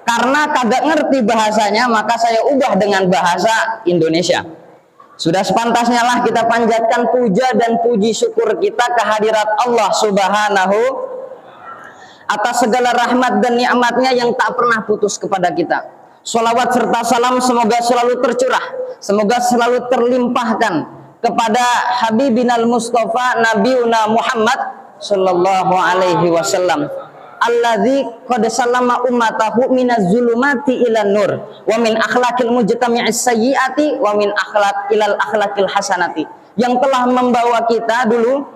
Karena kagak ngerti bahasanya, maka saya ubah dengan bahasa Indonesia. Sudah sepantasnya lah kita panjatkan puja dan puji syukur kita kehadirat Allah Subhanahu atas segala rahmat dan nikmatnya yang tak pernah putus kepada kita. Sholawat serta salam semoga selalu tercurah, semoga selalu terlimpahkan kepada Habibinal Mustafa Nabiuna Muhammad Sallallahu Alaihi Wasallam, alladzi qad sallama ummatahu minaz zulumati ilan nur wa min akhlaqil mujtami'is sayyiati wa min ilal akhlaqil hasanati, yang telah membawa kita dulu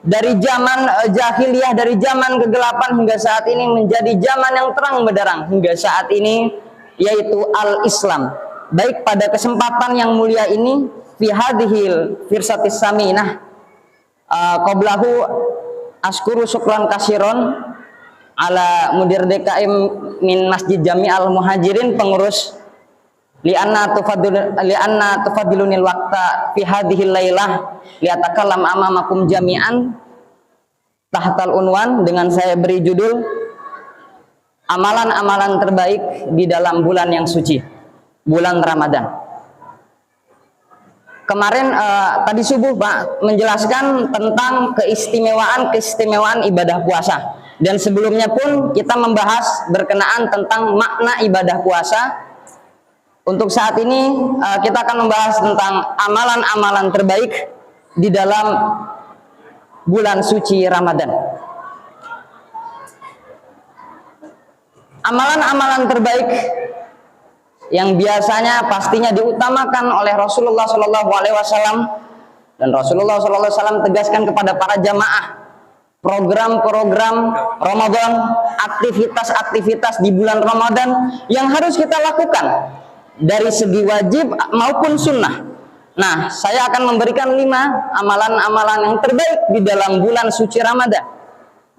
dari zaman jahiliyah, dari zaman kegelapan hingga saat ini menjadi zaman yang terang benderang hingga saat ini, yaitu al-Islam. Baik, pada kesempatan yang mulia ini fi hadhil firsatis saminah qablahu askuru syukran kasiron ala mudir DKM min Masjid Jami Al Muhajirin, pengurus lianna tufadilunil waqta fi hadhil lailah liatakallam amamakum jami'an tahtal unwan, dengan saya beri judul amalan-amalan terbaik di dalam bulan yang suci, bulan Ramadan. Kemarin tadi subuh Pak menjelaskan tentang keistimewaan ibadah puasa, dan sebelumnya pun kita membahas berkenaan tentang makna ibadah puasa. Untuk saat ini kita akan membahas tentang amalan-amalan terbaik di dalam bulan suci Ramadan. Amalan-amalan terbaik yang biasanya pastinya diutamakan oleh Rasulullah Shallallahu Alaihi Wasallam, dan Rasulullah Shallallahu Alaihi Wasallam tegaskan kepada para jamaah, program-program Ramadan, aktivitas-aktivitas di bulan Ramadan yang harus kita lakukan dari segi wajib maupun sunnah. Nah, saya akan memberikan 5 amalan-amalan yang terbaik di dalam bulan suci Ramadan,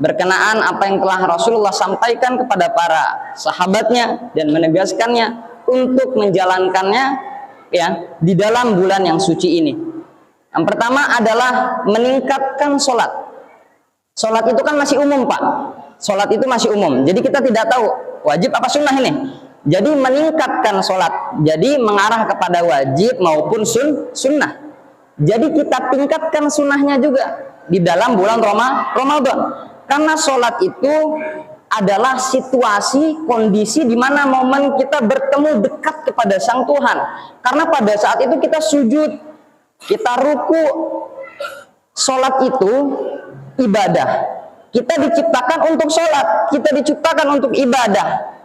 berkenaan apa yang telah Rasulullah sampaikan kepada para sahabatnya dan menegaskannya untuk menjalankannya ya di dalam bulan yang suci ini. Yang pertama adalah meningkatkan sholat. Sholat itu kan masih umum Pak, sholat itu masih umum, jadi kita tidak tahu wajib apa sunnah ini. Jadi meningkatkan sholat, jadi mengarah kepada wajib maupun sunnah. Jadi kita tingkatkan sunnahnya juga di dalam bulan Ramadan, karena sholat itu adalah situasi, kondisi di mana momen kita bertemu dekat kepada Sang Tuhan. Karena pada saat itu kita sujud, kita ruku. Sholat itu ibadah. Kita diciptakan untuk sholat, kita diciptakan untuk ibadah.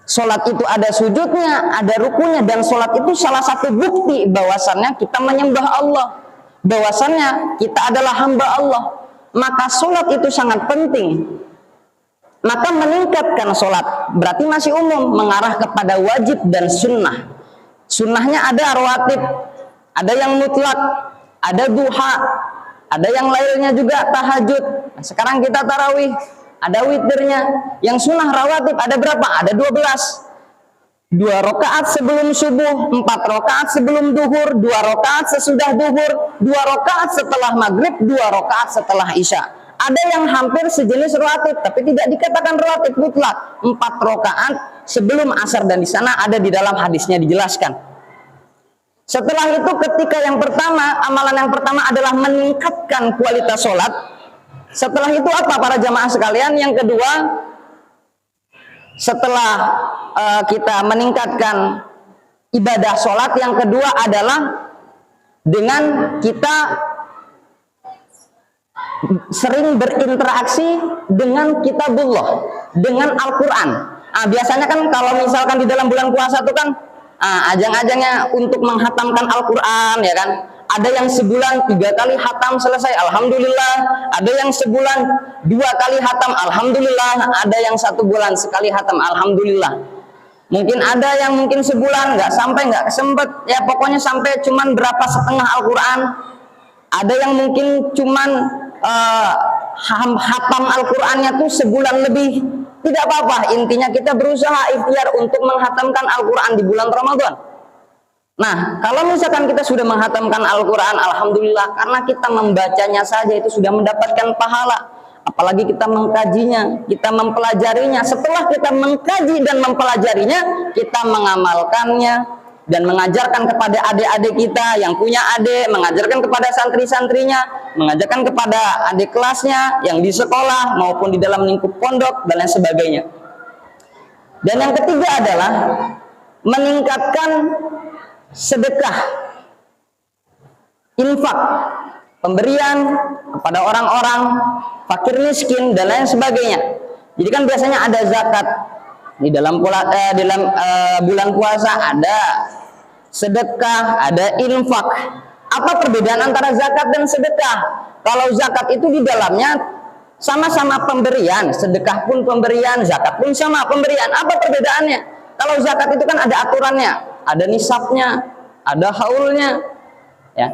Sholat itu ada sujudnya, ada rukunya, dan sholat itu salah satu bukti bahwasannya kita menyembah Allah, bahwasannya kita adalah hamba Allah. Maka sholat itu sangat penting. Maka meningkatkan sholat berarti masih umum, mengarah kepada wajib dan sunnah. Sunnahnya ada rawatib, ada yang mutlak, ada duha, ada yang lainnya juga tahajud. Nah, sekarang kita tarawih, ada witirnya. Yang sunnah rawatib ada berapa? Ada 12. 2 rakaat sebelum subuh, 4 rakaat sebelum duhur, 2 rakaat sesudah duhur, 2 rakaat setelah maghrib, 2 rakaat setelah isya. Ada yang hampir sejenis rawatib, tapi tidak dikatakan rawatib mutlak. 4 rakaat sebelum asar, dan di sana ada di dalam hadisnya dijelaskan. Setelah itu, ketika yang pertama, amalan yang pertama adalah meningkatkan kualitas sholat. Setelah itu apa para jamaah sekalian? Yang kedua, setelah kita meningkatkan ibadah sholat, yang kedua adalah dengan kita sering berinteraksi dengan kitabullah, dengan Al-Quran. Biasanya kan kalau misalkan di dalam bulan puasa itu kan ajang-ajangnya untuk menghatamkan Al-Quran, ya kan? Ada yang sebulan 3 kali hatam selesai, alhamdulillah. Ada yang sebulan 2 kali hatam, alhamdulillah. Ada yang 1 bulan sekali hatam, alhamdulillah. Mungkin ada yang mungkin sebulan nggak sampai, nggak kesempet, ya pokoknya sampai cuman berapa setengah Al-Quran. Ada yang mungkin cuman hatam Al-Qurannya tuh sebulan lebih. Tidak apa-apa, intinya kita berusaha ikhtiar untuk menghatamkan Al-Quran di bulan Ramadan. Nah, kalau misalkan kita sudah menghatamkan Al-Quran, alhamdulillah, karena kita membacanya saja itu sudah mendapatkan pahala. apalagi kita mengkajinya, kita mempelajarinya. Setelah kita mengkaji dan mempelajarinya, kita mengamalkannya dan mengajarkan kepada adik-adik kita yang punya adik, mengajarkan kepada santri-santrinya, mengajarkan kepada adik kelasnya yang di sekolah maupun di dalam lingkup pondok dan lain sebagainya. Dan yang ketiga adalah meningkatkan sedekah, infak, pemberian kepada orang-orang fakir miskin dan lain sebagainya. Jadi kan biasanya ada zakat di dalam bulan puasa, ada sedekah, ada infak. Apa perbedaan antara zakat dan sedekah? Kalau zakat itu di dalamnya sama-sama pemberian, sedekah pun pemberian, zakat pun sama pemberian. Apa perbedaannya? Kalau zakat itu kan ada aturannya, ada nisabnya, ada haulnya, ya.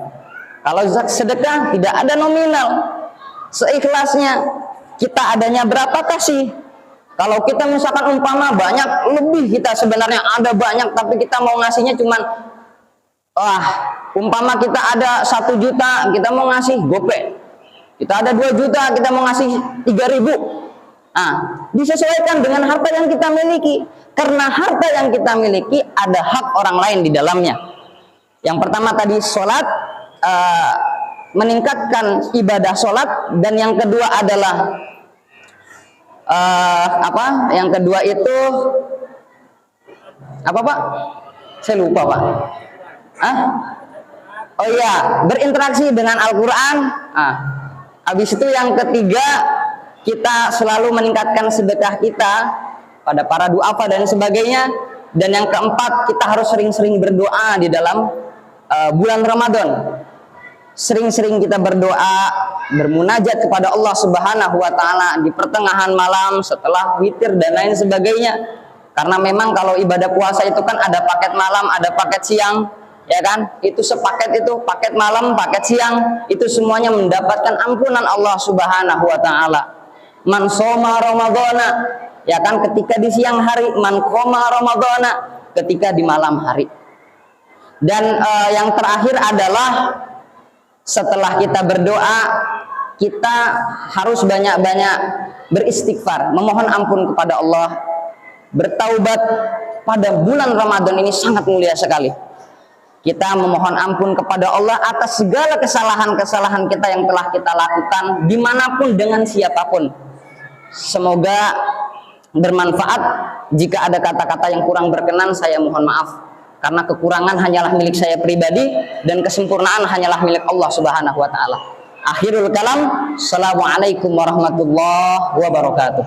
Kalau sedekah tidak ada nominal, seikhlasnya. Kita adanya berapa kasih. Kalau kita misalkan umpama banyak, lebih kita sebenarnya ada banyak, tapi kita mau ngasihnya cuman, umpama kita ada 1 juta, kita mau ngasih gopek. Kita ada 2 juta, kita mau ngasih 3.000. Nah, disesuaikan dengan harta yang kita miliki. Karena harta yang kita miliki ada hak orang lain di dalamnya. Yang pertama tadi sholat, meningkatkan ibadah sholat, dan yang kedua adalah yang kedua itu apa Pak? Saya lupa Pak. Oh iya, berinteraksi dengan Al-Quran. Habis itu yang ketiga, kita selalu meningkatkan sedekah kita pada para duafa dan sebagainya. Dan yang keempat, kita harus sering-sering berdoa di dalam bulan Ramadan. Sering-sering kita berdoa, bermunajat kepada Allah Subhanahu wa Ta'ala di pertengahan malam, setelah witir dan lain sebagainya. Karena memang kalau ibadah puasa itu kan ada paket malam, ada paket siang, ya kan? Itu sepaket itu, paket malam, paket siang, itu semuanya mendapatkan ampunan Allah Subhanahu wa Ta'ala. Man shoma Ramadhana, ya kan, ketika di siang hari, man qoma Ramadhana, ketika di malam hari. Dan yang terakhir adalah setelah kita berdoa, kita harus banyak-banyak beristighfar, memohon ampun kepada Allah, bertaubat. Pada bulan Ramadan ini sangat mulia sekali. Kita memohon ampun kepada Allah atas segala kesalahan-kesalahan kita yang telah kita lakukan, dimanapun dengan siapapun. Semoga bermanfaat. Jika ada kata-kata yang kurang berkenan, saya mohon maaf. Karena kekurangan hanyalah milik saya pribadi, dan kesempurnaan hanyalah milik Allah Subhanahu wa Ta'ala. Akhirul kalam, assalamualaikum warahmatullahi wabarakatuh.